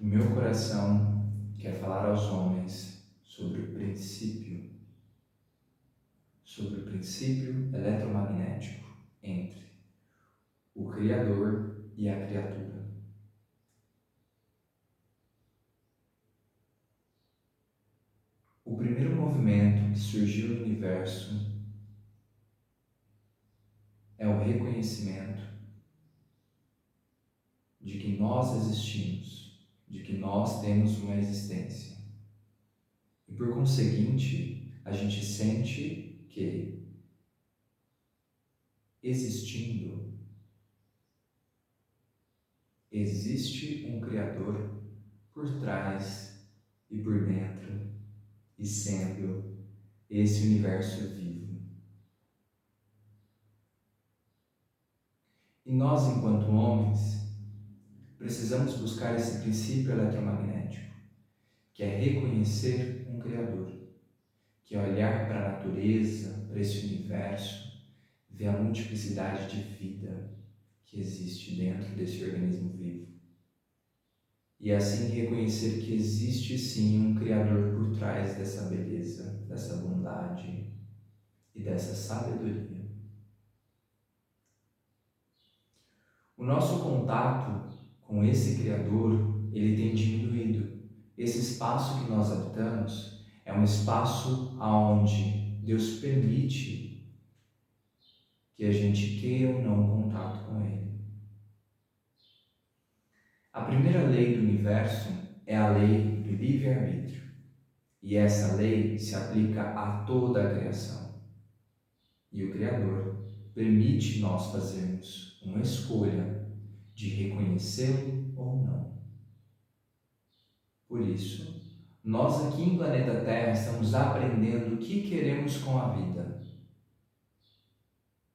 O meu coração quer falar aos homens sobre o princípio eletromagnético entre o Criador e a criatura. O primeiro movimento que surgiu no universo é o reconhecimento de que nós existimos, de que nós temos uma existência. E por conseguinte, a gente sente que, existindo, existe um Criador por trás e por dentro e sendo esse universo vivo. E nós, enquanto homens, precisamos buscar esse princípio eletromagnético, que é reconhecer um Criador, que é olhar para a natureza, para esse universo, ver a multiplicidade de vida que existe dentro desse organismo vivo. E assim reconhecer que existe sim um Criador por trás dessa beleza, dessa bondade e dessa sabedoria. O nosso contato com esse Criador, ele tem diminuído. Esse espaço que nós habitamos é um espaço onde Deus permite que a gente queira ou não contato com Ele. A primeira lei do universo é a lei do livre-arbítrio. E essa lei se aplica a toda a criação. E o Criador permite nós fazermos uma escolha de reconhecê-lo ou não. Por isso, nós aqui em planeta Terra estamos aprendendo o que queremos com a vida.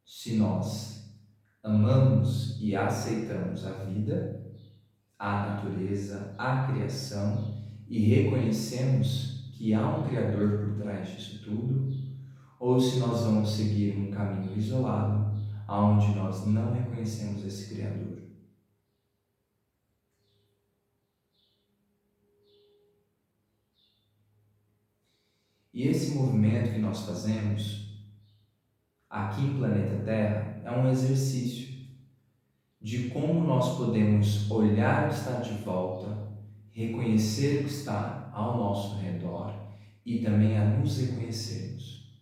Se nós amamos e aceitamos a vida, a natureza, a criação e reconhecemos que há um Criador por trás disso tudo, ou se nós vamos seguir um caminho isolado, onde nós não reconhecemos esse Criador. E esse movimento que nós fazemos aqui em planeta Terra é um exercício de como nós podemos olhar o que está de volta, reconhecer o que está ao nosso redor e também a nos reconhecermos.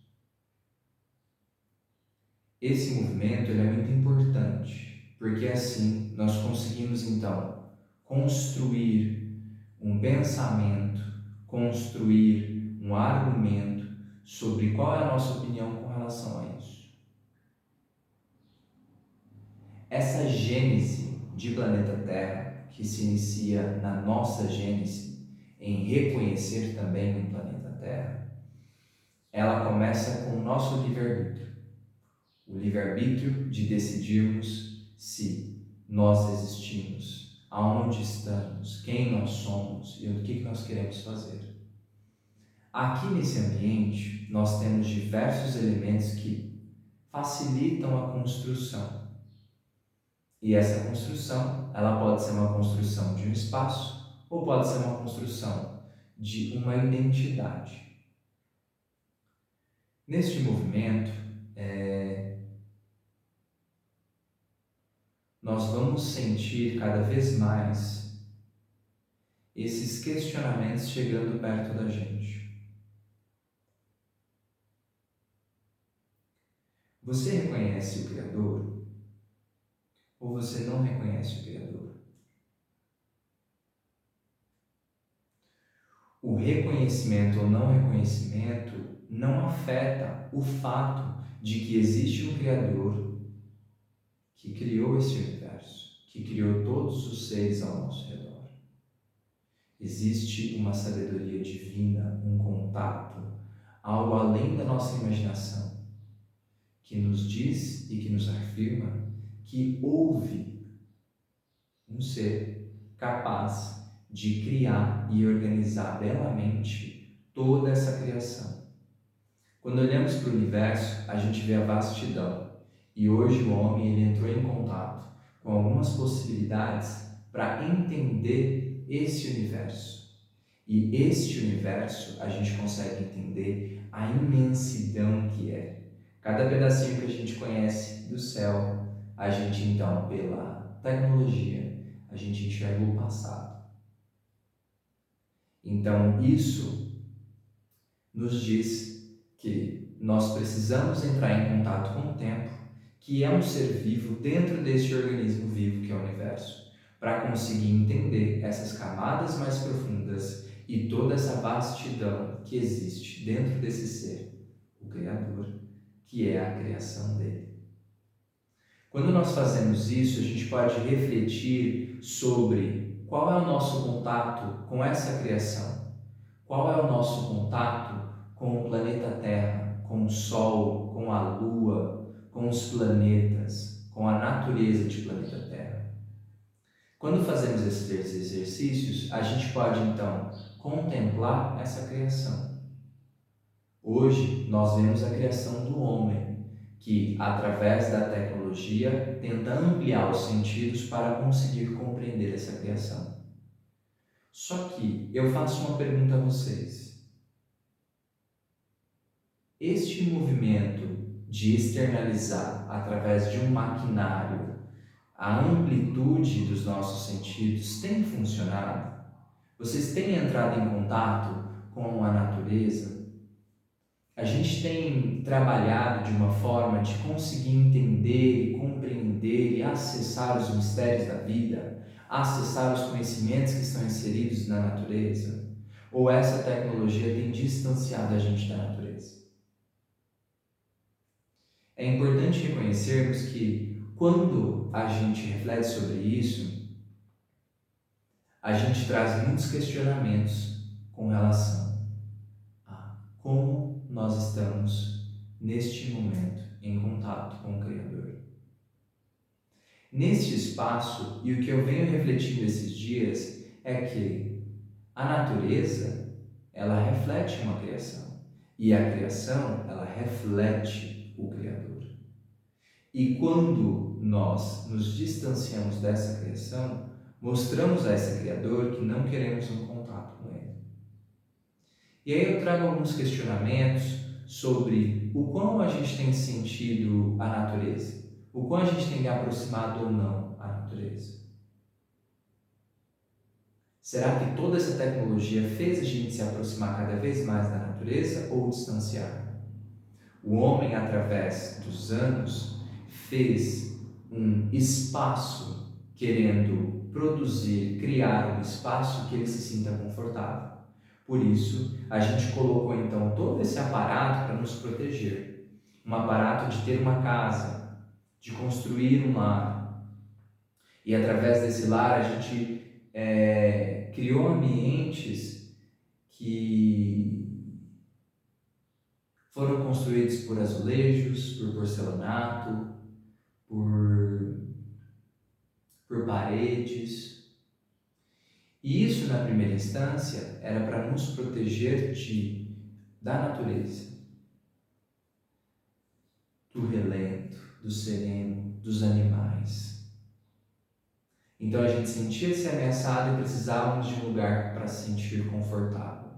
Esse movimento é muito importante, porque assim nós conseguimos então construir um pensamento, construir um argumento sobre qual é a nossa opinião com relação a isso. Essa gênese de planeta Terra, que se inicia na nossa gênese, em reconhecer também o planeta Terra, ela começa com o nosso livre-arbítrio. O livre-arbítrio de decidirmos se nós existimos, aonde estamos, quem nós somos e o que nós queremos fazer. Aqui nesse ambiente, nós temos diversos elementos que facilitam a construção. E essa construção, ela pode ser uma construção de um espaço ou pode ser uma construção de uma identidade. Neste movimento, nós vamos sentir cada vez mais esses questionamentos chegando perto da gente. Você reconhece o Criador? Ou você não reconhece o Criador? O reconhecimento ou não reconhecimento não afeta o fato de que existe um Criador que criou esse universo, que criou todos os seres ao nosso redor. Existe uma sabedoria divina, um contato, algo além da nossa imaginação, que nos diz e que nos afirma que houve um ser capaz de criar e organizar belamente toda essa criação. Quando olhamos para o universo, a gente vê a vastidão. E hoje o homem ele entrou em contato com algumas possibilidades para entender esse universo. E este universo a gente consegue entender a imensidão que é. Cada pedacinho que a gente conhece do céu, a gente então, pela tecnologia, a gente enxerga o passado. Então, isso nos diz que nós precisamos entrar em contato com o tempo, que é um ser vivo dentro deste organismo vivo que é o universo, para conseguir entender essas camadas mais profundas e toda essa vastidão que existe dentro desse ser, o Criador, que é a criação dele. Quando nós fazemos isso, a gente pode refletir sobre qual é o nosso contato com essa criação, qual é o nosso contato com o planeta Terra, com o Sol, com a Lua, com os planetas, com a natureza de planeta Terra. Quando fazemos esses exercícios, a gente pode então contemplar essa criação. Hoje nós vemos a criação do homem, que através da tecnologia tenta ampliar os sentidos para conseguir compreender essa criação. Só que eu faço uma pergunta a vocês. Este movimento de externalizar através de um maquinário a amplitude dos nossos sentidos tem funcionado? Vocês têm entrado em contato com a natureza? A gente tem trabalhado de uma forma de conseguir entender e compreender e acessar os mistérios da vida, acessar os conhecimentos que estão inseridos na natureza? Ou essa tecnologia tem distanciado a gente da natureza? É importante reconhecermos que quando a gente reflete sobre isso, a gente traz muitos questionamentos com relação a como nós estamos neste momento em contato com o Criador. Neste espaço, e o que eu venho refletindo esses dias é que a natureza, ela reflete uma criação, e a criação, ela reflete o Criador. E quando nós nos distanciamos dessa criação, mostramos a esse Criador que não queremos um contato com Ele. E aí eu trago alguns questionamentos sobre o quão a gente tem sentido a natureza, o quão a gente tem me aproximado ou não à natureza. Será que toda essa tecnologia fez a gente se aproximar cada vez mais da natureza ou distanciar? O homem, através dos anos, fez um espaço querendo produzir, criar um espaço que ele se sinta confortável. Por isso, a gente colocou então todo esse aparato para nos proteger. Um aparato de ter uma casa, de construir um lar. E através desse lar a gente criou ambientes que foram construídos por azulejos, por porcelanato, por paredes. E isso, na primeira instância, era para nos proteger da natureza, do relento, do sereno, dos animais. Então a gente sentia-se ameaçado e precisávamos de um lugar para se sentir confortável.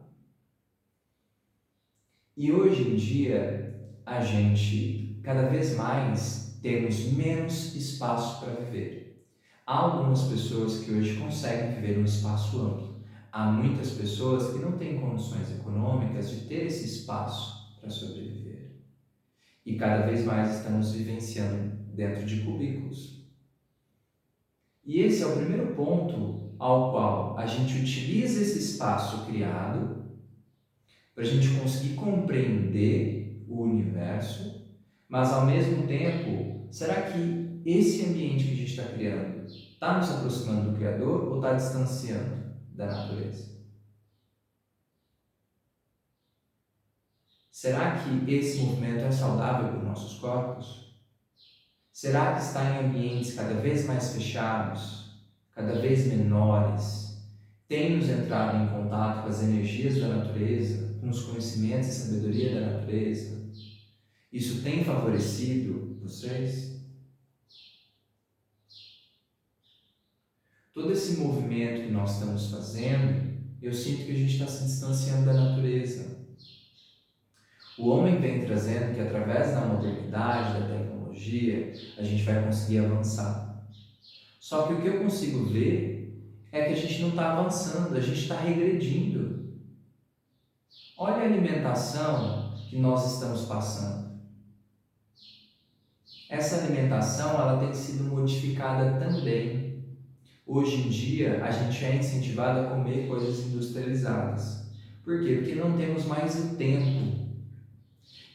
E hoje em dia, a gente, cada vez mais, temos menos espaço para viver. Há algumas pessoas que hoje conseguem viver um espaço amplo. Há muitas pessoas que não têm condições econômicas de ter esse espaço para sobreviver. E cada vez mais estamos vivenciando dentro de cubículos. E esse é o primeiro ponto ao qual a gente utiliza esse espaço criado para a gente conseguir compreender o universo, mas ao mesmo tempo, será que esse ambiente que a gente está criando está nos aproximando do Criador ou está distanciando da natureza? Será que esse movimento é saudável para os nossos corpos? Será que está em ambientes cada vez mais fechados, cada vez menores, tem nos entrado em contato com as energias da natureza, com os conhecimentos e sabedoria da natureza? Isso tem favorecido vocês? Todo esse movimento que nós estamos fazendo, eu sinto que a gente está se distanciando da natureza. O homem vem trazendo que através da modernidade, da tecnologia, a gente vai conseguir avançar. Só que o que eu consigo ver é que a gente não está avançando, a gente está regredindo. Olha a alimentação que nós estamos passando. Essa alimentação ela tem sido modificada também. Hoje em dia, a gente é incentivado a comer coisas industrializadas. Por quê? Porque não temos mais o tempo.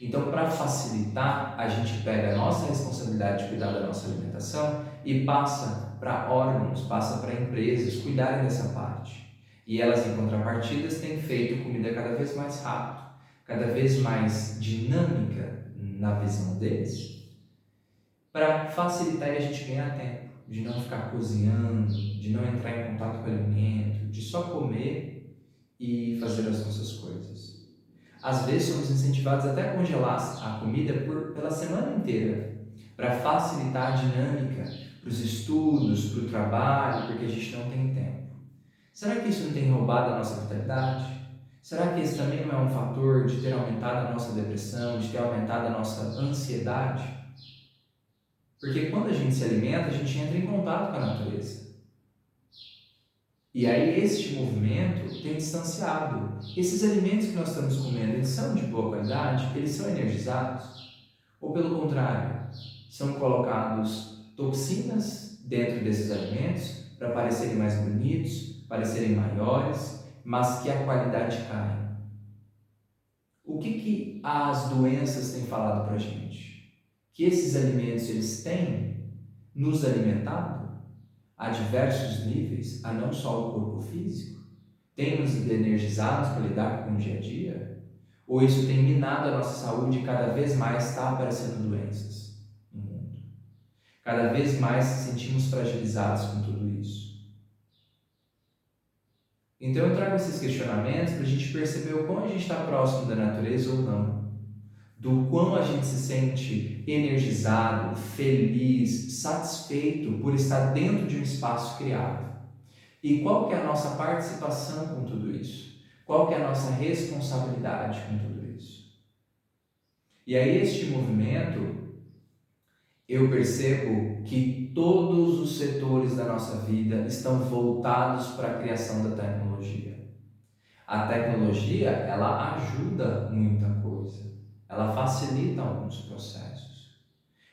Então, para facilitar, a gente pega a nossa responsabilidade de cuidar da nossa alimentação e passa para órgãos, passa para empresas cuidarem dessa parte. E elas, em contrapartidas, têm feito comida cada vez mais rápido, cada vez mais dinâmica na visão deles, para facilitar e a gente ganhar tempo, de não ficar cozinhando, de não entrar em contato com o alimento, de só comer e fazer as nossas coisas. Às vezes somos incentivados até a congelar a comida pela semana inteira, para facilitar a dinâmica para os estudos, para o trabalho, porque a gente não tem tempo. Será que isso não tem roubado a nossa vitalidade? Será que esse também não é um fator de ter aumentado a nossa depressão, de ter aumentado a nossa ansiedade? Porque quando a gente se alimenta, a gente entra em contato com a natureza. E aí este movimento tem distanciado. Esses alimentos que nós estamos comendo, eles são de boa qualidade? Eles são energizados? Ou pelo contrário, são colocados toxinas dentro desses alimentos para parecerem mais bonitos, parecerem maiores, mas que a qualidade cai? O que as doenças têm falado para a gente? Que esses alimentos eles têm nos alimentado a diversos níveis, a não só o corpo físico? Tem nos energizados para lidar com o dia a dia? Ou isso tem minado a nossa saúde e cada vez mais está aparecendo doenças no mundo? Cada vez mais sentimos fragilizados com tudo isso. Então eu trago esses questionamentos para a gente perceber o quão a gente está próximo da natureza ou não. Do quão a gente se sente energizado, feliz, satisfeito por estar dentro de um espaço criado. E qual que é a nossa participação com tudo isso? Qual que é a nossa responsabilidade com tudo isso? E aí este movimento, eu percebo que todos os setores da nossa vida estão voltados para a criação da tecnologia. A tecnologia, ela ajuda muita coisa, ela facilita alguns processos.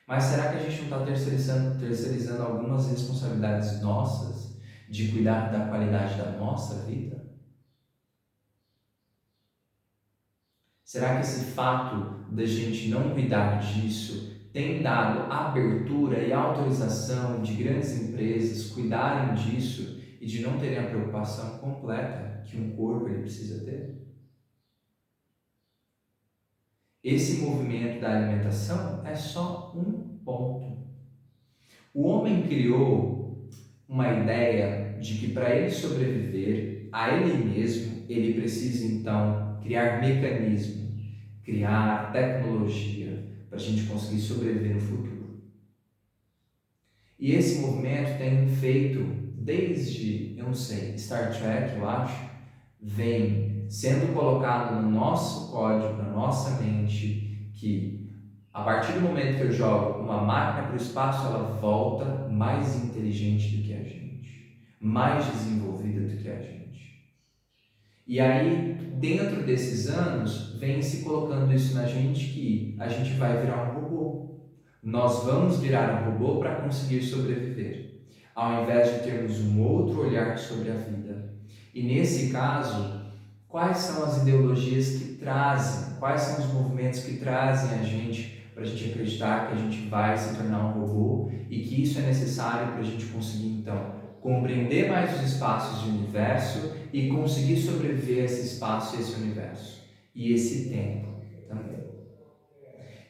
Mas será que a gente não está terceirizando algumas responsabilidades nossas de cuidar da qualidade da nossa vida? Será que esse fato da gente não cuidar disso tem dado abertura e autorização de grandes empresas cuidarem disso e de não terem a preocupação completa que um corpo ele precisa ter? Esse movimento da alimentação é só um ponto. O homem criou uma ideia de que para ele sobreviver a ele mesmo, ele precisa então criar mecanismo, criar tecnologia para a gente conseguir sobreviver no futuro. E esse movimento tem feito desde, eu não sei, Star Trek, eu acho, vem sendo colocado no nosso código, na nossa mente, que a partir do momento que eu jogo uma máquina para o espaço, ela volta mais inteligente do que a gente, mais desenvolvida do que a gente. E aí, dentro desses anos, vem se colocando isso na gente que a gente vai virar um robô. Nós vamos virar um robô para conseguir sobreviver, ao invés de termos um outro olhar sobre a vida. E nesse caso, quais são as ideologias que trazem, quais são os movimentos que trazem a gente para a gente acreditar que a gente vai se tornar um robô e que isso é necessário para a gente conseguir então compreender mais os espaços do universo e conseguir sobreviver a esse espaço e esse universo e esse tempo também.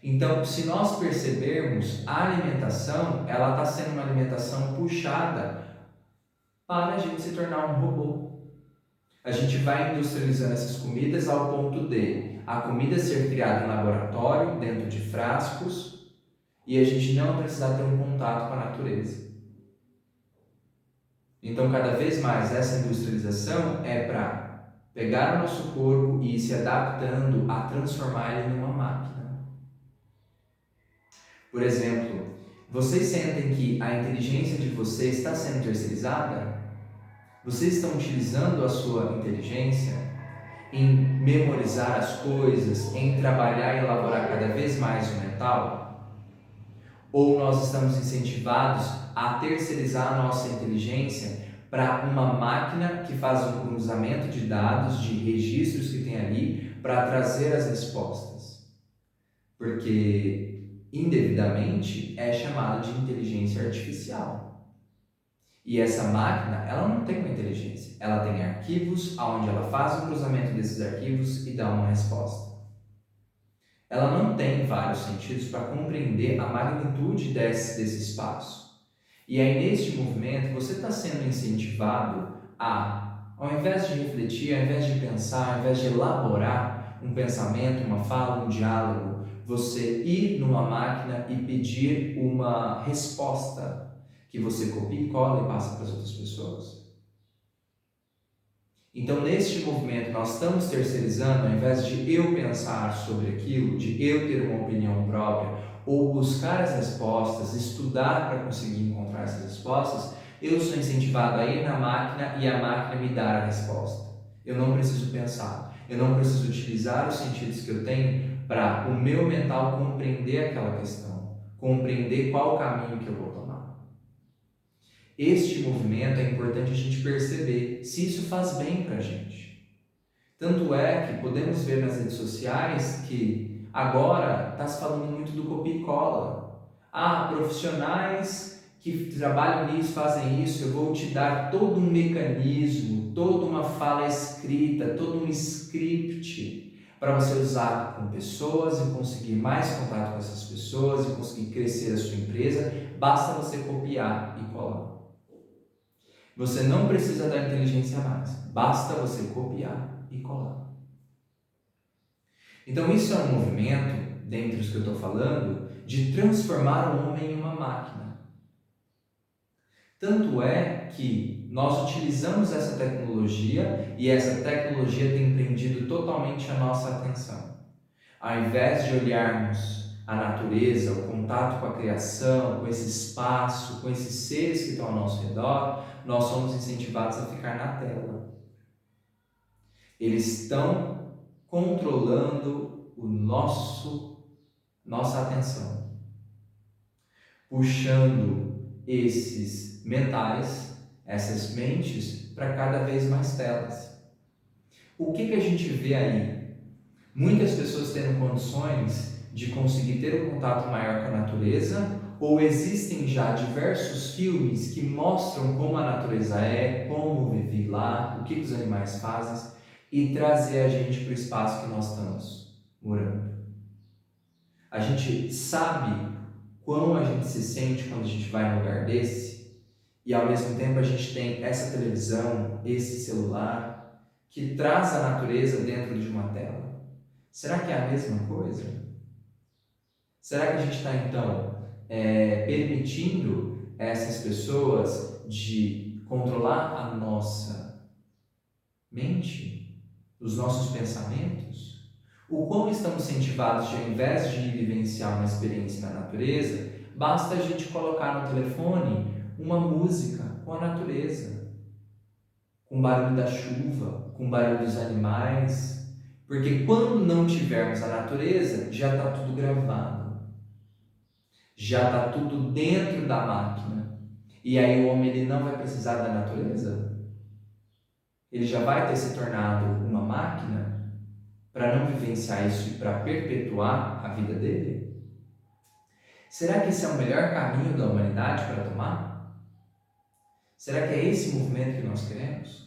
Então, se nós percebermos, a alimentação, ela está sendo uma alimentação puxada para a gente se tornar um robô. A gente vai industrializando essas comidas ao ponto de a comida ser criada em laboratório, dentro de frascos, e a gente não precisar ter um contato com a natureza. Então, cada vez mais, essa industrialização é para pegar o nosso corpo e ir se adaptando a transformar ele numa máquina. Por exemplo, vocês sentem que a inteligência de vocês está sendo terceirizada? Vocês estão utilizando a sua inteligência em memorizar as coisas, em trabalhar e elaborar cada vez mais o mental? Ou nós estamos incentivados a terceirizar a nossa inteligência para uma máquina que faz um cruzamento de dados, de registros que tem ali, para trazer as respostas? Porque indevidamente é chamado de inteligência artificial. E essa máquina, ela não tem uma inteligência, ela tem arquivos onde ela faz o cruzamento desses arquivos e dá uma resposta. Ela não tem vários sentidos para compreender a magnitude desse espaço. E aí, neste movimento, você está sendo incentivado a, ao invés de refletir, ao invés de pensar, ao invés de elaborar um pensamento, uma fala, um diálogo, você ir numa máquina e pedir uma resposta que você copia e cola e passa para as outras pessoas. Então, neste movimento, nós estamos terceirizando, ao invés de eu pensar sobre aquilo, de eu ter uma opinião própria, ou buscar as respostas, estudar para conseguir encontrar essas respostas, eu sou incentivado a ir na máquina e a máquina me dar a resposta. Eu não preciso pensar, eu não preciso utilizar os sentidos que eu tenho para o meu mental compreender aquela questão, compreender qual o caminho que eu vou tomar. Este movimento é importante a gente perceber se isso faz bem para a gente. Tanto é que podemos ver nas redes sociais que agora está se falando muito do copia e cola. Profissionais que trabalham nisso, fazem isso, eu vou te dar todo um mecanismo, toda uma fala escrita, todo um script para você usar com pessoas e conseguir mais contato com essas pessoas e conseguir crescer a sua empresa. Basta você copiar e colar. Você não precisa da inteligência mais, basta você copiar e colar. Então isso é um movimento, dentre os que eu estou falando, de transformar o homem em uma máquina. Tanto é que nós utilizamos essa tecnologia e essa tecnologia tem prendido totalmente a nossa atenção. Ao invés de olharmos a natureza, o contato com a criação, com esse espaço, com esses seres que estão ao nosso redor, nós somos incentivados a ficar na tela. Eles estão controlando nossa atenção, puxando esses mentais, essas mentes, para cada vez mais telas. O que a gente vê aí? Muitas pessoas tendo condições de conseguir ter um contato maior com a natureza, ou existem já diversos filmes que mostram como a natureza é, como viver lá, o que os animais fazem, e trazer a gente para o espaço que nós estamos morando. A gente sabe como a gente se sente quando a gente vai num lugar desse, e ao mesmo tempo a gente tem essa televisão, esse celular, que traz a natureza dentro de uma tela. Será que é a mesma coisa? Será que a gente está então permitindo essas pessoas de controlar a nossa mente, os nossos pensamentos? O quão estamos incentivados de, ao invés de vivenciar uma experiência na natureza, basta a gente colocar no telefone uma música com a natureza, com o barulho da chuva, com o barulho dos animais, porque quando não tivermos a natureza, já está tudo gravado, já está tudo dentro da máquina, e aí o homem ele não vai precisar da natureza, ele já vai ter se tornado uma máquina para não vivenciar isso e para perpetuar a vida dele? Será que esse é o melhor caminho da humanidade para tomar? Será que é esse movimento que nós queremos?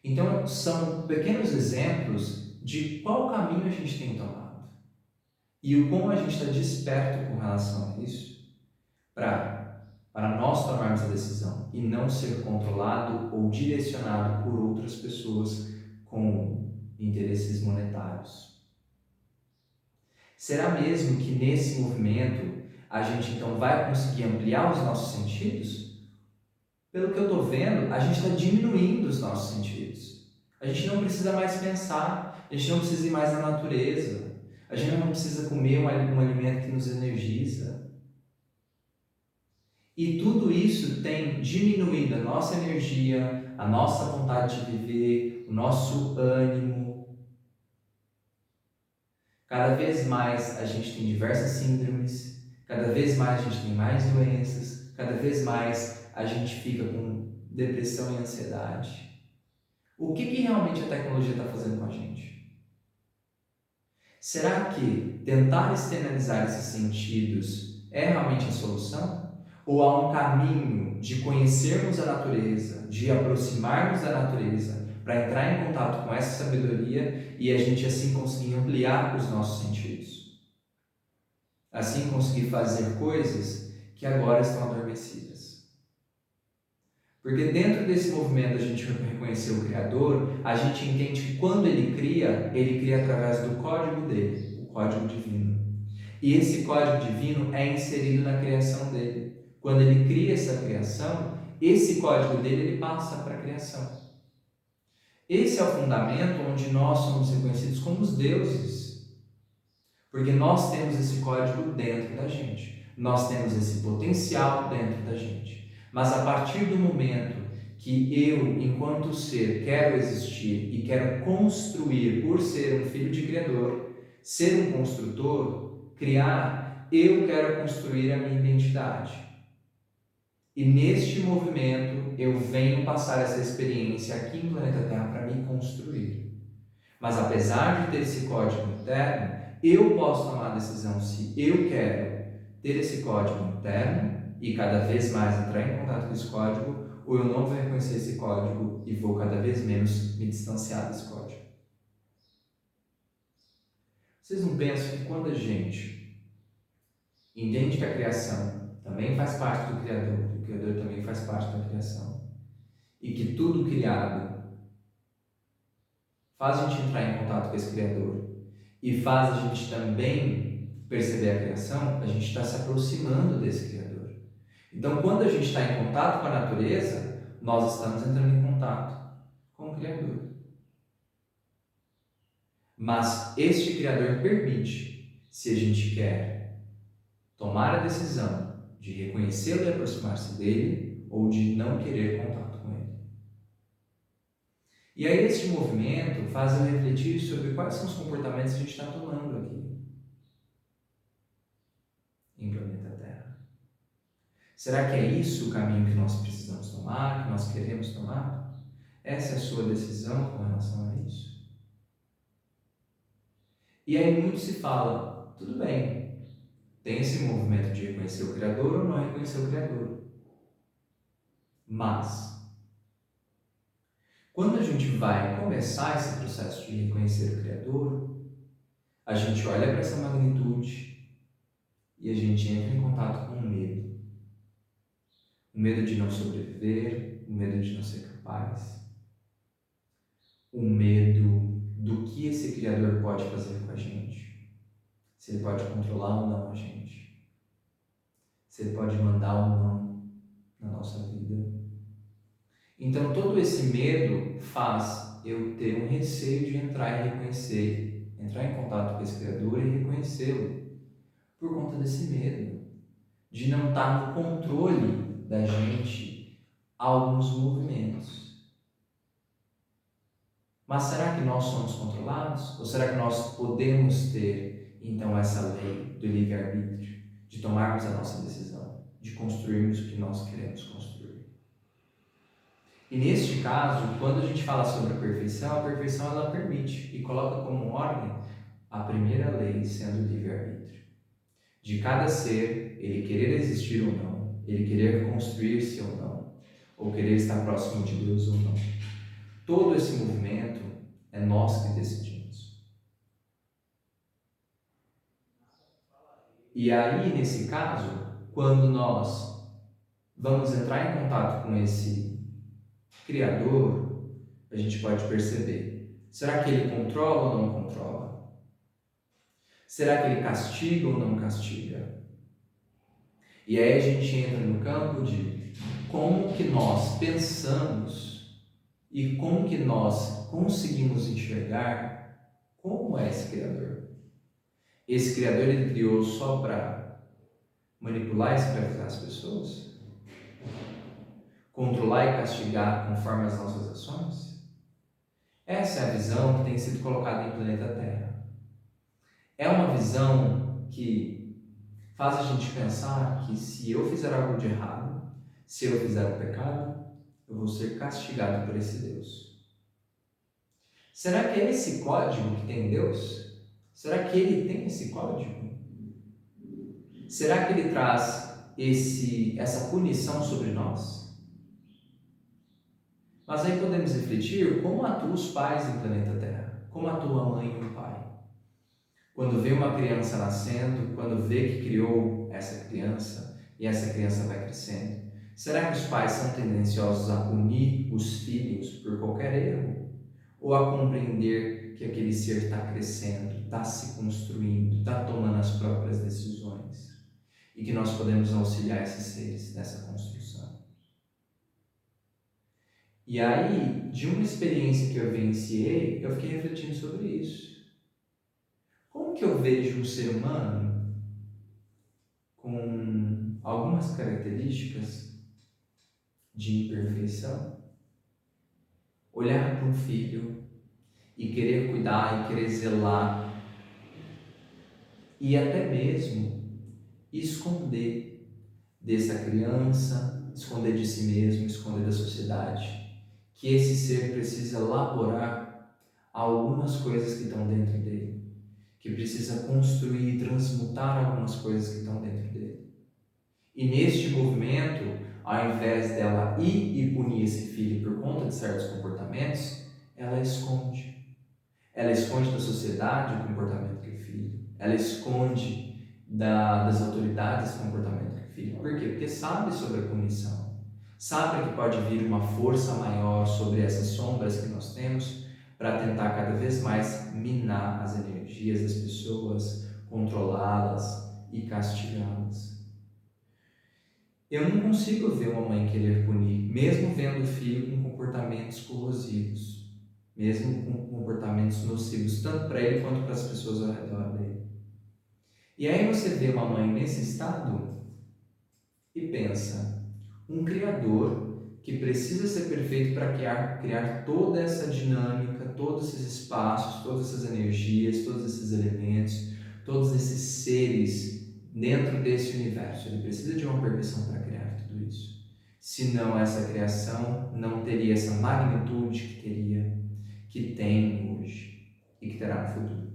Então, são pequenos exemplos de qual caminho a gente tem tomado e o como a gente está desperto com relação a isso para nós tomarmos a decisão e não ser controlado ou direcionado por outras pessoas com interesses monetários. Será mesmo que nesse movimento a gente então vai conseguir ampliar os nossos sentidos? Pelo que eu estou vendo, a gente está diminuindo os nossos sentidos. A gente não precisa mais pensar, a gente não precisa ir mais na natureza, a gente não precisa comer um alimento que nos energiza. E tudo isso tem diminuído a nossa energia, a nossa vontade de viver, o nosso ânimo. Cada vez mais a gente tem diversas síndromes, cada vez mais a gente tem mais doenças, cada vez mais a gente fica com depressão e ansiedade. O que realmente a tecnologia está fazendo com a gente? Será que tentar externalizar esses sentidos é realmente a solução? Ou há um caminho de conhecermos a natureza, de aproximarmos da natureza, para entrar em contato com essa sabedoria e a gente assim conseguir ampliar os nossos sentidos? Assim conseguir fazer coisas que agora estão adormecidas. Porque dentro desse movimento a gente reconhecer o Criador, a gente entende que quando ele cria através do código dele, o código divino. E esse código divino é inserido na criação dele. Quando ele cria essa criação, esse código dele ele passa para a criação. Esse é o fundamento onde nós somos reconhecidos como os deuses. Porque nós temos esse código dentro da gente. Nós temos esse potencial dentro da gente. Mas a partir do momento que eu, enquanto ser, quero existir e quero construir por ser um filho de Criador, ser um construtor, criar, eu quero construir a minha identidade. E neste movimento eu venho passar essa experiência aqui no planeta Terra para me construir. Mas apesar de ter esse código interno, eu posso tomar a decisão se eu quero ter esse código interno e cada vez mais entrar em contato com esse código, ou eu não vou reconhecer esse código e vou cada vez menos me distanciar desse código. Vocês não pensam que quando a gente entende que a criação também faz parte do Criador, o Criador também faz parte da criação, e que tudo criado faz a gente entrar em contato com esse Criador e faz a gente também perceber a criação, a gente está se aproximando desse Criador. Então, quando a gente está em contato com a natureza, nós estamos entrando em contato com o Criador. Mas este Criador permite, se a gente quer tomar a decisão de reconhecê-lo e aproximar-se dele, ou de não querer contato com ele. E aí, este movimento faz eu refletir sobre quais são os comportamentos que a gente está tomando aqui em planeta Terra. Será que é isso o caminho que nós precisamos tomar, que nós queremos tomar? Essa é a sua decisão com relação a isso? E aí muito se fala, tudo bem, tem esse movimento de reconhecer o Criador ou não reconhecer o Criador. Mas, quando a gente vai começar esse processo de reconhecer o Criador, a gente olha para essa magnitude e a gente entra em contato com o medo. O medo de não sobreviver, o medo de não ser capaz, o medo do que esse Criador pode fazer com a gente, se ele pode controlar ou não a gente, se ele pode mandar ou não na nossa vida. Então todo esse medo faz eu ter um receio de entrar e reconhecer, entrar em contato com esse Criador e reconhecê-lo, por conta desse medo, de não estar no controle da gente alguns movimentos. Mas será que nós somos controlados? Ou será que nós podemos ter, então, essa lei do livre-arbítrio, de tomarmos a nossa decisão, de construirmos o que nós queremos construir? E neste caso, quando a gente fala sobre a perfeição ela permite e coloca como ordem a primeira lei sendo o livre-arbítrio. De cada ser, ele querer existir ou não, ele querer construir-se ou não, ou querer estar próximo de Deus ou não. Todo esse movimento é nós que decidimos. E aí, nesse caso, quando nós vamos entrar em contato com esse Criador, a gente pode perceber, será que ele controla ou não controla? Será que ele castiga ou não castiga? E aí a gente entra no campo de como que nós pensamos e como que nós conseguimos enxergar como é esse Criador. Esse Criador, ele criou só para manipular e escravizar as pessoas? Controlar e castigar conforme as nossas ações? Essa é a visão que tem sido colocada em planeta Terra. É uma visão que faz a gente pensar que se eu fizer algo de errado, se eu fizer um pecado, eu vou ser castigado por esse Deus. Será que é esse código que tem Deus? Será que Ele tem esse código? Será que Ele traz essa punição sobre nós? Mas aí podemos refletir como atuam os pais em planeta Terra, como atua a mãe e o pai. Quando vê uma criança nascendo, quando vê que criou essa criança e essa criança vai crescendo, será que os pais são tendenciosos a punir os filhos por qualquer erro? Ou a compreender que aquele ser está crescendo, está se construindo, está tomando as próprias decisões e que nós podemos auxiliar esses seres nessa construção? E aí, de uma experiência que eu vivenciei, eu fiquei refletindo sobre isso. Como que eu vejo um ser humano com algumas características de imperfeição olhar para um filho e querer cuidar e querer zelar e até mesmo esconder dessa criança, esconder de si mesmo, esconder da sociedade, que esse ser precisa elaborar algumas coisas que estão dentro dele, que precisa construir e transmutar algumas coisas que estão dentro dele. E neste movimento, ao invés dela ir e punir esse filho por conta de certos comportamentos, ela esconde. Ela esconde da sociedade o comportamento que o filho, ela esconde das autoridades o comportamento que o filho. Por quê? Porque sabe sobre a punição, sabe que pode vir uma força maior sobre essas sombras que nós temos para tentar cada vez mais minar as energias das pessoas, controlá-las e castigá-las. Eu não consigo ver uma mãe querer punir, mesmo vendo o filho com comportamentos corrosivos, mesmo com comportamentos nocivos, tanto para ele quanto para as pessoas ao redor dele. E aí você vê uma mãe nesse estado e pensa, um Criador que precisa ser perfeito para criar toda essa dinâmica, todos esses espaços, todas essas energias, todos esses elementos, todos esses seres dentro desse universo. Ele precisa de uma perfeição para criar tudo isso. Senão essa criação não teria essa magnitude que tem hoje e que terá no futuro.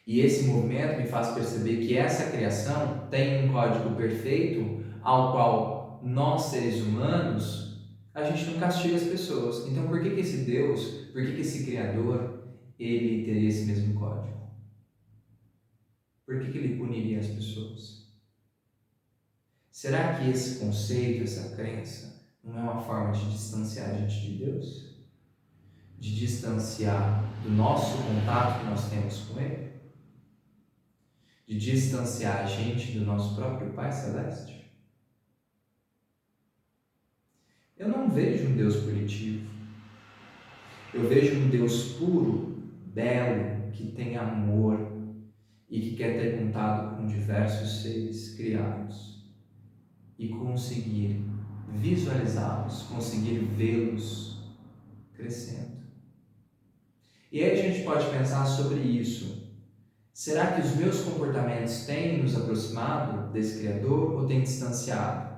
E esse movimento me faz perceber que essa criação tem um código perfeito ao qual nós, seres humanos, a gente não castiga as pessoas. Então por que esse Deus, por que esse Criador, ele teria esse mesmo código? Por que ele puniria as pessoas? Será que esse conceito, essa crença, não é uma forma de distanciar a gente de Deus? De distanciar do nosso contato que nós temos com Ele? De distanciar a gente do nosso próprio Pai Celeste? Eu não vejo um Deus punitivo. Eu vejo um Deus puro, belo, que tem amor e que quer ter contato com diversos seres criados e conseguir visualizá-los, conseguir vê-los crescendo. E aí a gente pode pensar sobre isso. Será que os meus comportamentos têm nos aproximado desse Criador ou têm distanciado?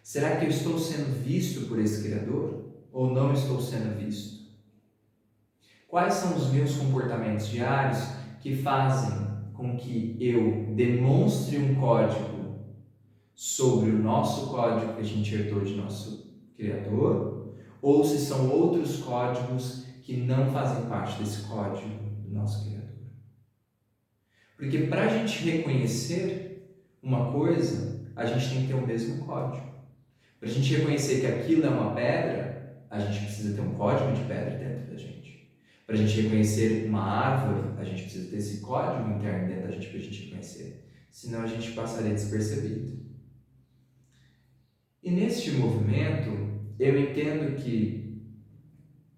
Será que eu estou sendo visto por esse Criador ou não estou sendo visto? Quais são os meus comportamentos diários que fazem com que eu demonstre um código sobre o nosso código que a gente herdou de nosso Criador, ou se são outros códigos que não fazem parte desse código do nosso Criador? Porque para a gente reconhecer uma coisa, a gente tem que ter o mesmo código. Para a gente reconhecer que aquilo é uma pedra, a gente precisa ter um código de pedra dentro da gente. Para a gente reconhecer uma árvore, a gente precisa ter esse código interno dentro da gente para a gente reconhecer. senão a gente passaria despercebido. E neste movimento, eu entendo que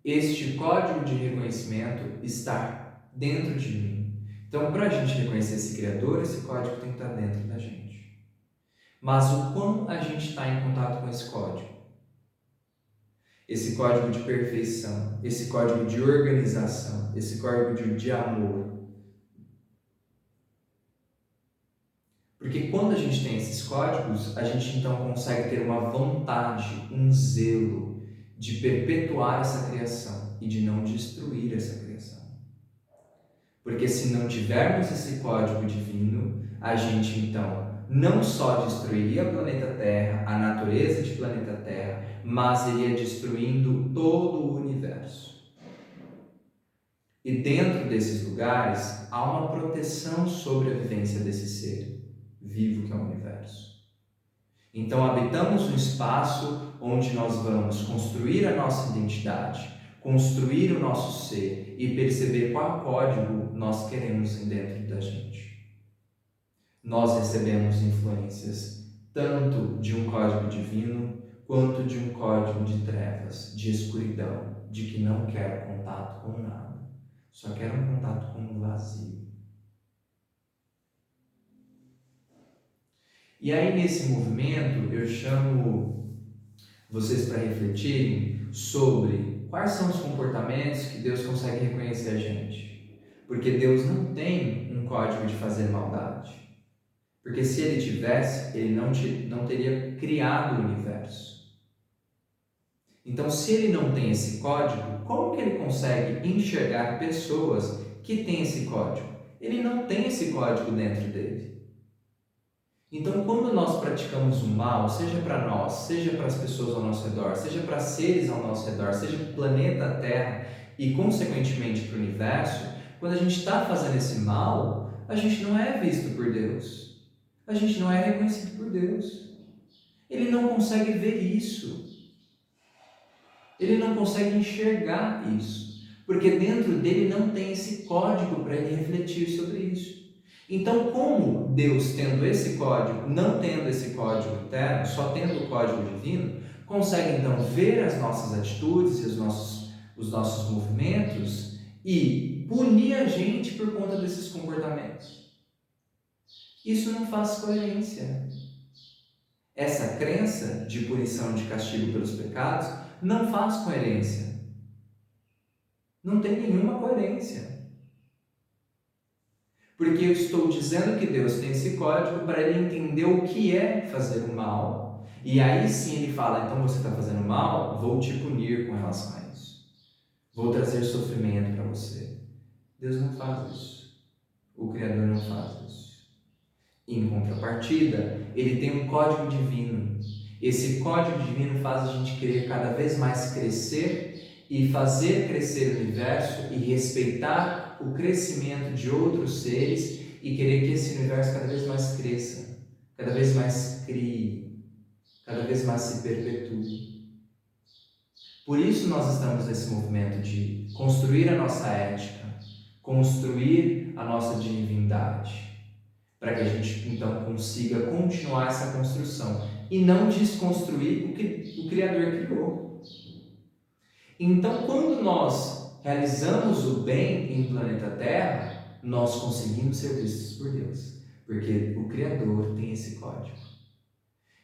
este código de reconhecimento está dentro de mim. Então, para a gente reconhecer esse Criador, esse código tem que estar dentro da gente. Mas o quão a gente está em contato com esse código? Esse código de perfeição, esse código de organização, esse código de amor. Porque quando a gente tem esses códigos, a gente então consegue ter uma vontade, um zelo de perpetuar essa criação e de não destruir essa criação. Porque se não tivermos esse código divino, a gente então não só destruiria o planeta Terra, a natureza de planeta Terra, mas iria destruindo todo o universo. E dentro desses lugares há uma proteção sobre a vivência desse ser vivo que é o universo. Então habitamos um espaço onde nós vamos construir a nossa identidade, construir o nosso ser e perceber qual código nós queremos dentro da gente. Nós recebemos influências tanto de um código divino quanto de um código de trevas, de escuridão, de que não quer contato com nada, só quer um contato com o vazio. E aí nesse movimento eu chamo vocês para refletirem sobre quais são os comportamentos que Deus consegue reconhecer a gente. Porque Deus não tem um código de fazer maldade. Porque se Ele tivesse, Ele não teria criado o universo. Então, se Ele não tem esse código, como que Ele consegue enxergar pessoas que têm esse código? Ele não tem esse código dentro dele. Então, quando nós praticamos o mal, seja para nós, seja para as pessoas ao nosso redor, seja para seres ao nosso redor, seja para o planeta Terra e, consequentemente, para o universo, quando a gente está fazendo esse mal, a gente não é visto por Deus. A gente não é reconhecido por Deus. Ele não consegue ver isso. Ele não consegue enxergar isso. Porque dentro dele não tem esse código para ele refletir sobre isso. Então, como Deus, tendo esse código, não tendo esse código interno, só tendo o código divino, consegue então ver as nossas atitudes e os nossos movimentos e punir a gente por conta desses comportamentos. Isso não faz coerência. Essa crença de punição, de castigo pelos pecados, não faz coerência. Não tem nenhuma coerência. Porque eu estou dizendo que Deus tem esse código para ele entender o que é fazer o mal. E aí sim ele fala, então você está fazendo mal, vou te punir com relação a isso. Vou trazer sofrimento para você. Deus não faz isso. O Criador não faz isso. Em contrapartida, ele tem um código divino. Esse código divino faz a gente querer cada vez mais crescer e fazer crescer o universo e respeitar o crescimento de outros seres e querer que esse universo cada vez mais cresça, cada vez mais crie, cada vez mais se perpetue. Por isso nós estamos nesse movimento de construir a nossa ética, construir a nossa divindade, para que a gente então consiga continuar essa construção e não desconstruir o que o Criador criou. Então, quando nós realizamos o bem em planeta Terra, nós conseguimos ser vistos por Deus, porque o Criador tem esse código.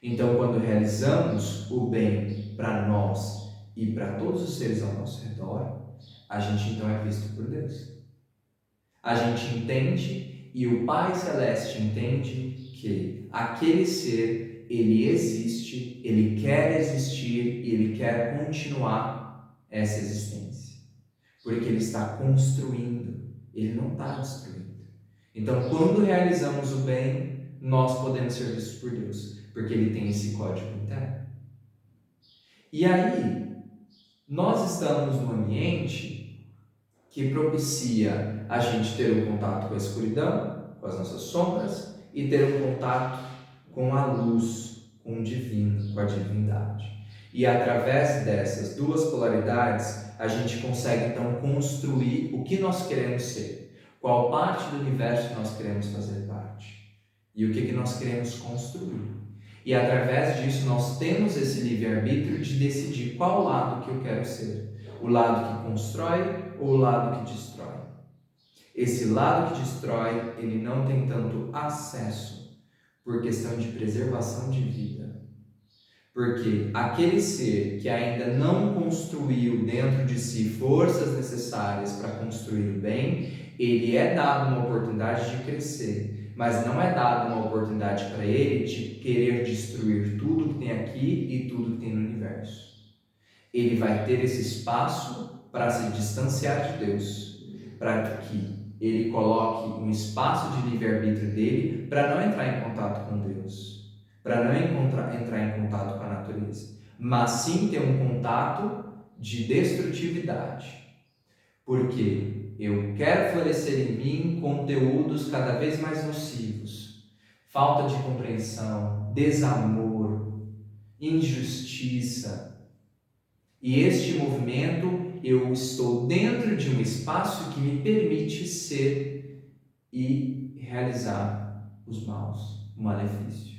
Então, quando realizamos o bem para nós e para todos os seres ao nosso redor, a gente então é visto por Deus. A gente entende e o Pai Celeste entende que aquele ser, ele existe, ele quer existir e ele quer continuar essa existência, porque ele está construindo, ele não está destruindo. Então, quando realizamos o bem, nós podemos ser vistos por Deus, porque ele tem esse código interno. E aí, nós estamos num ambiente que propicia a gente ter um contato com a escuridão, com as nossas sombras, e ter um contato com a luz, com o divino, com a divindade. E através dessas duas polaridades, a gente consegue então construir o que nós queremos ser, qual parte do universo nós queremos fazer parte. e o que nós queremos construir. E através disso nós temos esse livre-arbítrio de decidir qual lado que eu quero ser. O lado que constrói ou o lado que destrói. Esse lado que destrói, ele não tem tanto acesso por questão de preservação de vida. Porque aquele ser que ainda não construiu dentro de si forças necessárias para construir o bem, ele é dado uma oportunidade de crescer, mas não é dado uma oportunidade para ele de querer destruir tudo que tem aqui e tudo que tem no universo. Ele vai ter esse espaço para se distanciar de Deus, para que ele coloque um espaço de livre-arbítrio dele para não entrar em contato com Deus, para não entrar em contato com a natureza, mas sim ter um contato de destrutividade. Porque eu quero florescer em mim conteúdos cada vez mais nocivos, falta de compreensão, desamor, injustiça. E este movimento, eu estou dentro de um espaço que me permite ser e realizar os maus, o malefício.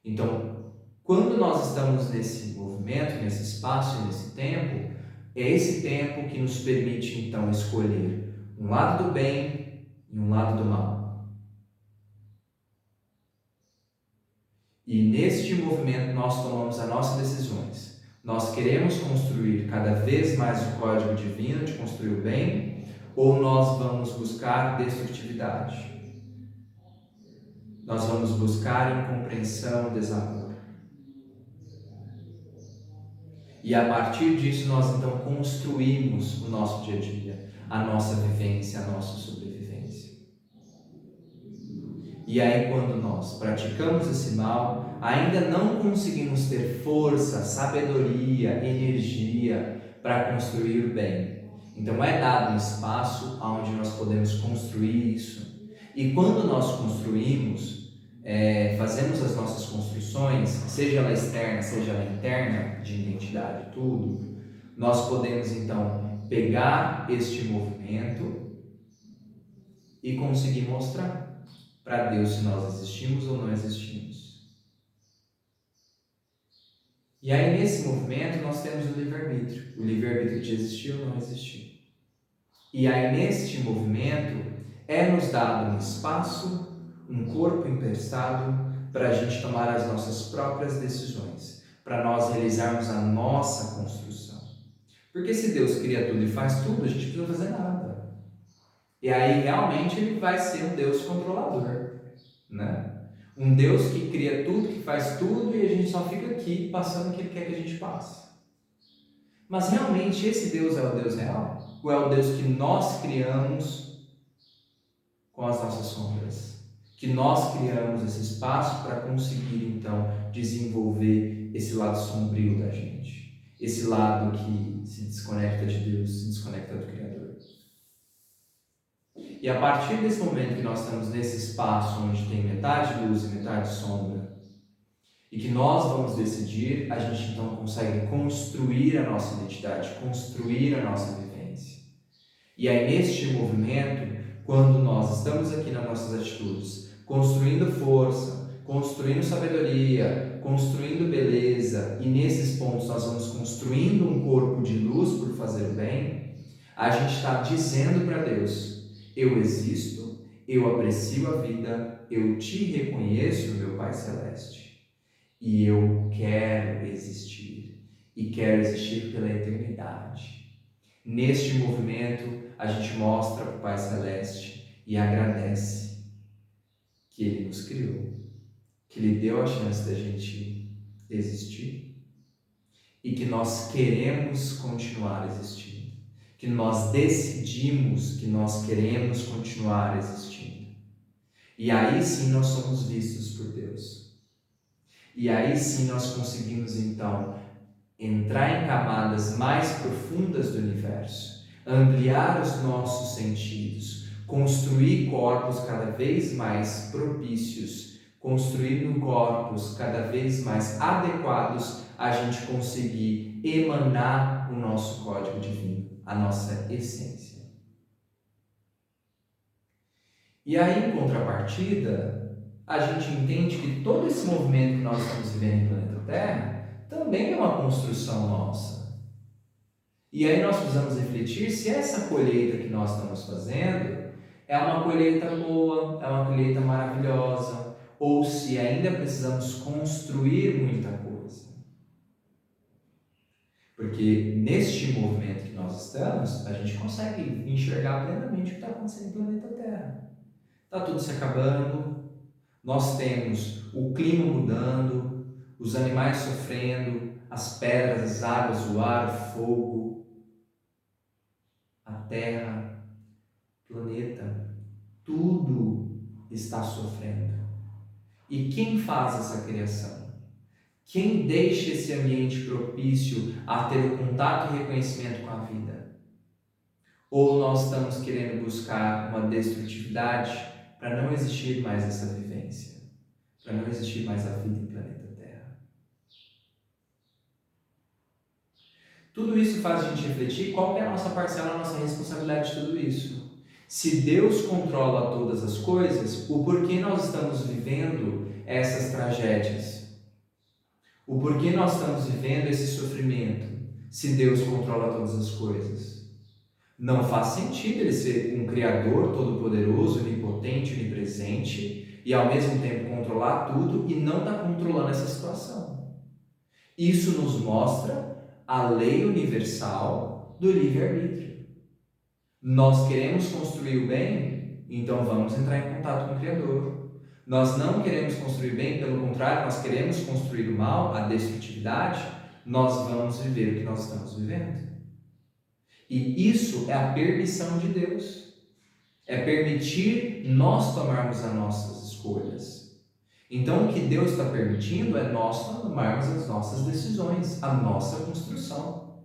Então, quando nós estamos nesse movimento, nesse espaço e nesse tempo, é esse tempo que nos permite, então, escolher um lado do bem e um lado do mal. E neste movimento nós tomamos as nossas decisões. Nós queremos construir cada vez mais o código divino de construir o bem, ou nós vamos buscar destrutividade? Nós vamos buscar incompreensão, desamor. E a partir disso nós então construímos o nosso dia a dia, a nossa vivência, a nossa sobrevivência. E aí quando nós praticamos esse mal, ainda não conseguimos ter força, sabedoria, energia para construir o bem. Então é dado um espaço onde nós podemos construir isso. E quando nós construímos, fazemos as nossas construções, seja ela externa, seja ela interna, de identidade, tudo, nós podemos então pegar este movimento e conseguir mostrar para Deus se nós existimos ou não existimos. E aí nesse movimento nós temos o livre-arbítrio de existir ou não existir. E aí neste movimento é nos dado um espaço, um corpo emprestado para a gente tomar as nossas próprias decisões, para nós realizarmos a nossa construção. Porque se Deus cria tudo e faz tudo, a gente não precisa fazer nada. E aí realmente ele vai ser um Deus controlador, né? Um Deus que cria tudo, que faz tudo e a gente só fica aqui passando o que ele quer que a gente passe. Mas realmente esse Deus é o Deus real? Ou é o Deus que nós criamos com as nossas sombras? Que nós criamos esse espaço para conseguir então desenvolver esse lado sombrio da gente, esse lado que se desconecta de Deus, se desconecta do Criador. E a partir desse momento que nós estamos nesse espaço onde tem metade luz e metade sombra, e que nós vamos decidir, a gente então consegue construir a nossa identidade, construir a nossa vivência. E aí neste movimento, quando nós estamos aqui nas nossas atitudes, construindo força, construindo sabedoria, construindo beleza, e nesses pontos nós vamos construindo um corpo de luz por fazer o bem, a gente está dizendo para Deus: eu existo, eu aprecio a vida, eu te reconheço, meu Pai Celeste, e eu quero existir, e quero existir pela eternidade. Neste movimento, a gente mostra para o Pai Celeste e agradece que Ele nos criou, que Ele deu a chance da gente existir e que nós queremos continuar existindo. Que nós decidimos que nós queremos continuar existindo. E aí sim nós somos vistos por Deus. E aí sim nós conseguimos então entrar em camadas mais profundas do universo, ampliar os nossos sentidos, construir corpos cada vez mais propícios, construir corpos cada vez mais adequados a gente conseguir emanar o nosso código divino, a nossa essência. E aí, em contrapartida, a gente entende que todo esse movimento que nós estamos vivendo no planeta Terra também é uma construção nossa. E aí nós precisamos refletir se essa colheita que nós estamos fazendo é uma colheita boa, é uma colheita maravilhosa, ou se ainda precisamos construir muita coisa. Porque neste movimento que nós estamos, a gente consegue enxergar plenamente o que está acontecendo no planeta Terra. Está tudo se acabando, nós temos o clima mudando, os animais sofrendo, as pedras, as águas, o ar, o fogo, a terra, o planeta, tudo está sofrendo. E quem faz essa criação? Quem deixa esse ambiente propício a ter o contato e reconhecimento com a vida? Ou nós estamos querendo buscar uma destrutividade para não existir mais essa vivência, para não existir mais a vida em planeta Terra? Tudo isso faz a gente refletir qual é a nossa parcela, a nossa responsabilidade de tudo isso. Se Deus controla todas as coisas, o porquê nós estamos vivendo essas tragédias? O porquê nós estamos vivendo esse sofrimento, se Deus controla todas as coisas? Não faz sentido Ele ser um Criador todo-poderoso, onipotente, onipresente, e ao mesmo tempo controlar tudo e não estar controlando essa situação. Isso nos mostra a lei universal do livre-arbítrio. Nós queremos construir o bem, então vamos entrar em contato com o Criador. Nós não queremos construir bem, pelo contrário, nós queremos construir o mal, a destrutividade, nós vamos viver o que nós estamos vivendo. E isso é a permissão de Deus. É permitir nós tomarmos as nossas escolhas. Então, o que Deus está permitindo é nós tomarmos as nossas decisões, a nossa construção.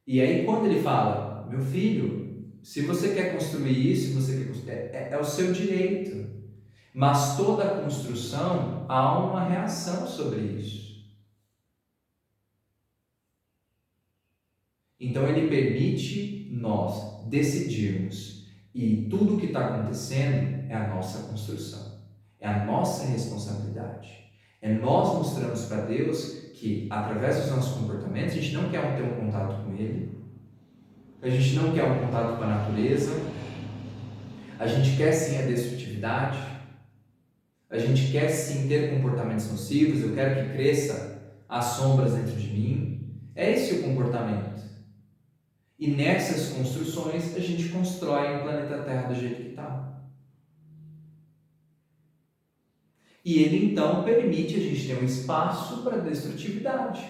E aí, quando Ele fala, meu filho, se você quer construir isso, você quer construir, é o seu direito. Mas toda a construção há uma reação sobre isso. Então Ele permite nós decidirmos. E tudo o que está acontecendo é a nossa construção. É a nossa responsabilidade. É nós mostramos para Deus que, através dos nossos comportamentos, a gente não quer ter um contato com Ele. A gente não quer um contato com a natureza, a gente quer sim a destrutividade, a gente quer sim ter comportamentos nocivos, eu quero que cresça as sombras dentro de mim. É esse o comportamento. E nessas construções a gente constrói o planeta Terra do jeito que está. E ele então permite a gente ter um espaço para a destrutividade.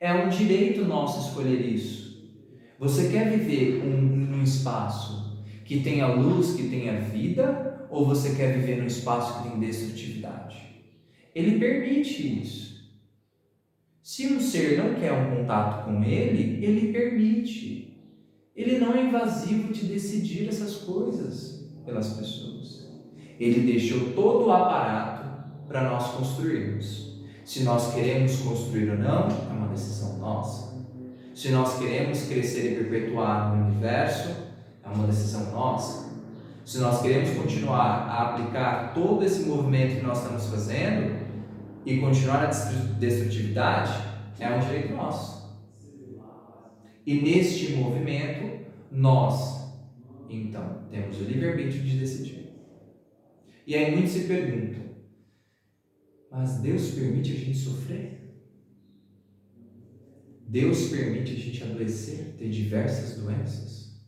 É um direito nosso escolher isso. Você quer viver num espaço que tenha luz, que tenha vida, ou você quer viver num espaço que tem destrutividade? Ele permite isso. Se um ser não quer um contato com ele, ele permite. Ele não é invasivo de decidir essas coisas pelas pessoas. Ele deixou todo o aparato para nós construirmos. Se nós queremos construir ou não, é uma decisão nossa. Se nós queremos crescer e perpetuar no universo, é uma decisão nossa. Se nós queremos continuar a aplicar todo esse movimento que nós estamos fazendo e continuar a destrutividade, é um direito nosso. E neste movimento, nós, então, temos o livre-arbítrio de decidir. E aí muitos se perguntam, mas Deus permite a gente sofrer? Deus permite a gente adoecer, ter diversas doenças?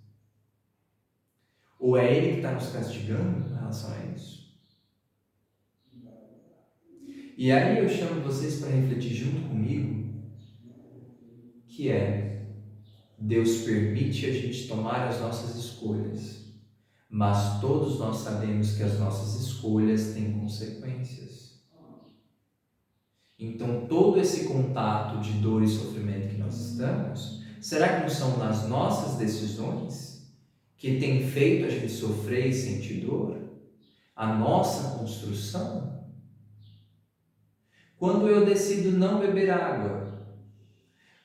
Ou é Ele que está nos castigando em relação a isso? E aí eu chamo vocês para refletir junto comigo, que é, Deus permite a gente tomar as nossas escolhas, mas todos nós sabemos que as nossas escolhas têm consequências. Então, todo esse contato de dor e sofrimento que nós estamos, será que não são nas nossas decisões que tem feito a gente sofrer e sentir dor? A nossa construção? Quando eu decido não beber água,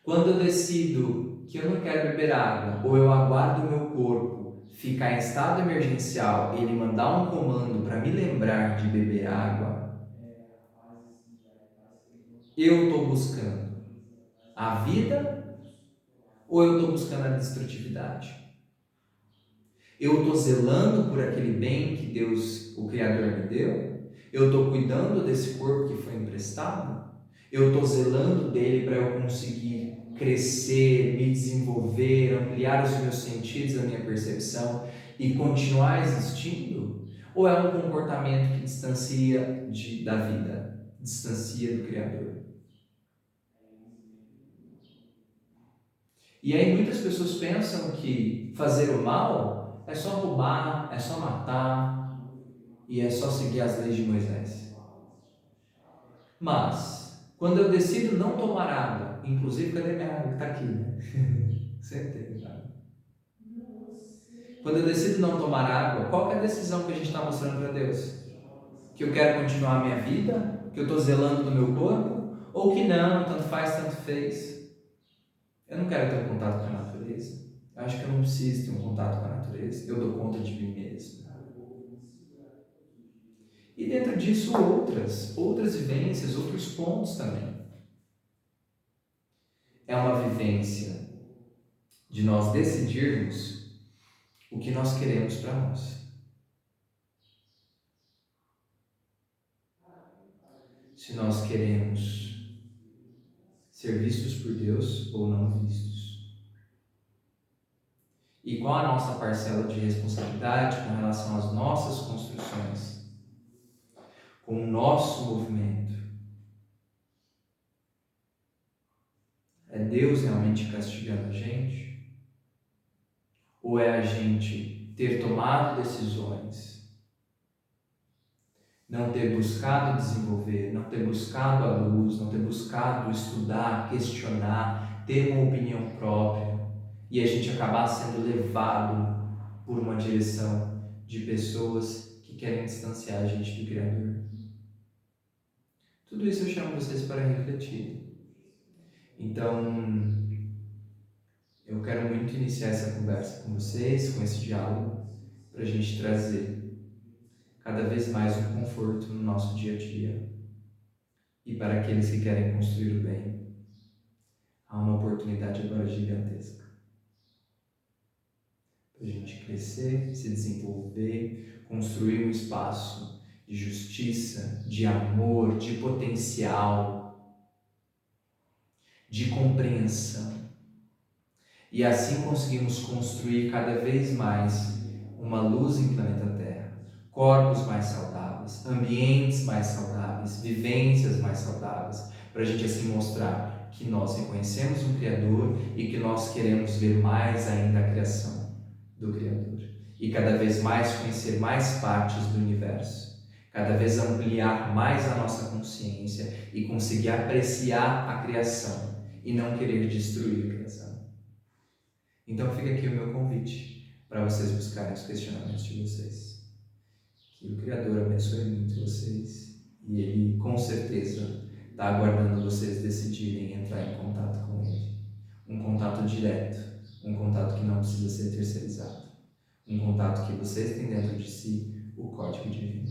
quando eu decido que eu não quero beber água, ou eu aguardo o meu corpo ficar em estado emergencial e ele mandar um comando para me lembrar de beber água, eu estou buscando a vida ou eu estou buscando a destrutividade? Eu estou zelando por aquele bem que Deus, o Criador, me deu? Eu estou cuidando desse corpo que foi emprestado? Eu estou zelando dele para eu conseguir crescer, me desenvolver, ampliar os meus sentidos, a minha percepção e continuar existindo? Ou é um comportamento que distancia da vida, distancia do Criador? E aí muitas pessoas pensam que fazer o mal é só roubar, é só matar e é só seguir as leis de Moisés. Mas, quando eu decido não tomar água, inclusive, cadê minha água que está aqui, né? Sempre tem água. Quando eu decido não tomar água, qual que é a decisão que a gente está mostrando para Deus? Que eu quero continuar a minha vida? Que eu estou zelando do meu corpo? Ou que não, tanto faz, tanto fez? Eu não quero ter um contato com a natureza. Eu acho que eu não preciso ter um contato com a natureza. Eu dou conta de mim mesmo. E dentro disso, outras vivências, outros pontos também. É uma vivência de nós decidirmos o que nós queremos para nós. Se nós queremos ser vistos por Deus ou não vistos. E qual a nossa parcela de responsabilidade com relação às nossas construções, com o nosso movimento. É Deus realmente castigando a gente? Ou é a gente ter tomado decisões, não ter buscado desenvolver, não ter buscado a luz, não ter buscado estudar, questionar, ter uma opinião própria, e a gente acabar sendo levado por uma direção de pessoas que querem distanciar a gente do Criador? Tudo isso eu chamo vocês para refletir. Então, eu quero muito iniciar essa conversa com vocês, com esse diálogo, para a gente trazer cada vez mais um conforto no nosso dia a dia. E para aqueles que querem construir o bem, há uma oportunidade agora gigantesca para a gente crescer, se desenvolver, construir um espaço de justiça, de amor, de potencial, de compreensão. E assim conseguimos construir cada vez mais uma luz em planeta Terra, corpos mais saudáveis, ambientes mais saudáveis, vivências mais saudáveis, para a gente assim mostrar que nós reconhecemos um Criador e que nós queremos ver mais ainda a criação do Criador e cada vez mais conhecer mais partes do universo, cada vez ampliar mais a nossa consciência e conseguir apreciar a criação e não querer destruir a criação. Então fica aqui o meu convite para vocês buscarem os questionamentos de vocês. Que o Criador abençoe muito vocês e Ele com certeza está aguardando vocês decidirem entrar em contato com Ele. Um contato direto, um contato que não precisa ser terceirizado, um contato que vocês têm dentro de si o código divino.